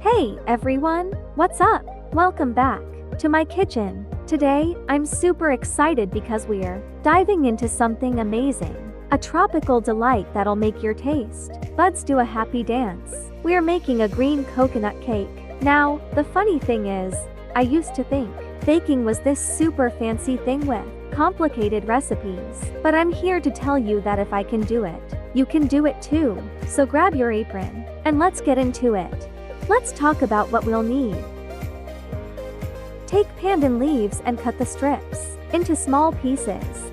Hey everyone, what's up? Welcome back to my kitchen. Today, I'm super excited because we're diving into something amazing. A tropical delight that'll make your taste buds do a happy dance. We're making a green coconut cake. Now, the funny thing is, I used to think baking was this super fancy thing with complicated recipes. But I'm here to tell you that if I can do it, you can do it too. So grab your apron and let's get into it. Let's talk about what we'll need. Take pandan leaves and cut the strips into small pieces.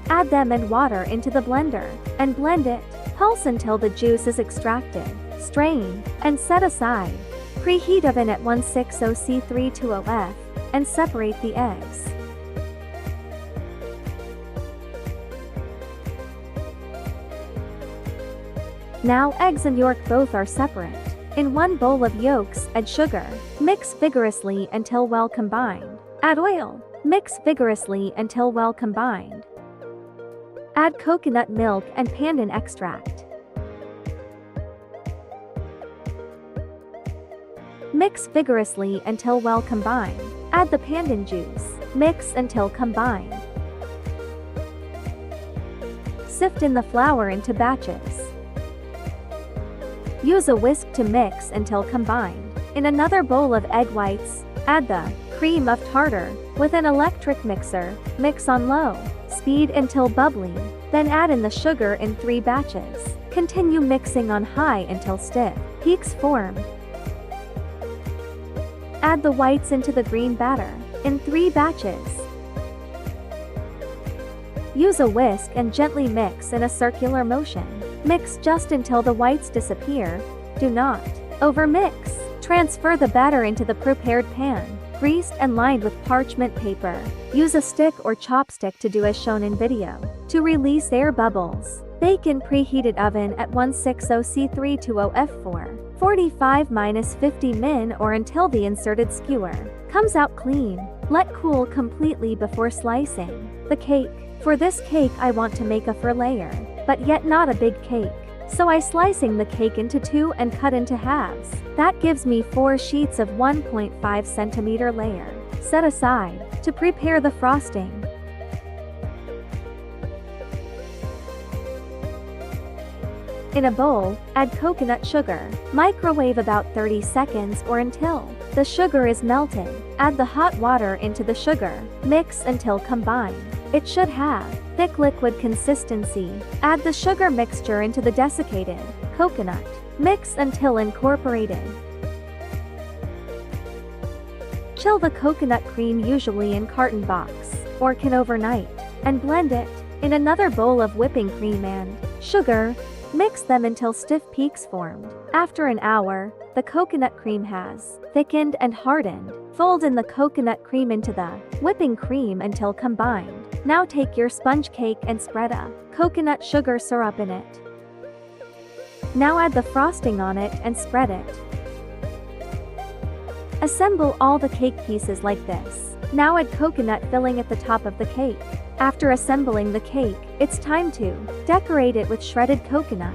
Add them and water into the blender and blend it. Pulse until the juice is extracted. Strain and set aside. Preheat oven at 160 C 320 F and separate the eggs. Now eggs and yolk both are separate. In one bowl of yolks, add sugar. Mix vigorously until well combined. Add oil. Mix vigorously until well combined. Add coconut milk and pandan extract. Mix vigorously until well combined. Add the pandan juice. Mix until combined. Sift in the flour into batches. Use a whisk to mix until combined. In another bowl of egg whites, add the cream of tartar. With an electric mixer, mix on low speed until bubbling, then add in the sugar in 3 batches. Continue mixing on high until stiff peaks form. Add the whites into the green batter in 3 batches. Use a whisk and gently mix in a circular motion. Mix just until the whites disappear. Do not overmix. Transfer the batter into the prepared pan, greased and lined with parchment paper. Use a stick or chopstick to do as shown in video to release air bubbles. Bake in preheated oven at 160 C 320 F for 45–50 min or until the inserted skewer comes out clean. Let cool completely before slicing the cake. For this cake I want to make a 4-layer, but yet not a big cake. So I slicing the cake into 2 and cut into halves. That gives me 4 sheets of 1.5 centimeter layer. Set aside to prepare the frosting. In a bowl, add coconut sugar. Microwave about 30 seconds or until the sugar is melted. Add the hot water into the sugar. Mix until combined. It should have thick liquid consistency. Add the sugar mixture into the desiccated coconut. Mix until incorporated. Chill the coconut cream usually in carton box or can overnight and blend it in another bowl of whipping cream and sugar. Mix them until stiff peaks formed. After an hour, the coconut cream has thickened and hardened. Fold in the coconut cream into the whipping cream until combined. Now take your sponge cake and spread a coconut sugar syrup in it. Now add the frosting on it and spread it. Assemble all the cake pieces like this. Now add coconut filling at the top of the cake. After assembling the cake, it's time to decorate it with shredded coconut.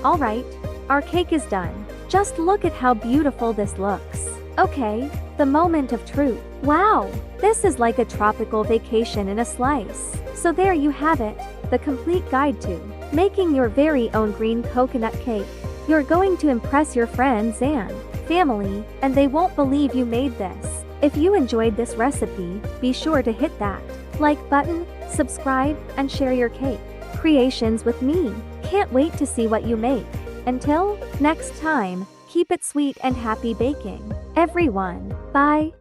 Alright, our cake is done. Just look at how beautiful this looks. Okay, the moment of truth. Wow, this is like a tropical vacation in a slice. So there you have it, the complete guide to making your very own green coconut cake. You're going to impress your friends and family, and they won't believe you made this. If you enjoyed this recipe, be sure to hit that like button, subscribe, and share your cake creations with me. Can't wait to see what you make. Until next time, keep it sweet and happy baking, everyone. Bye.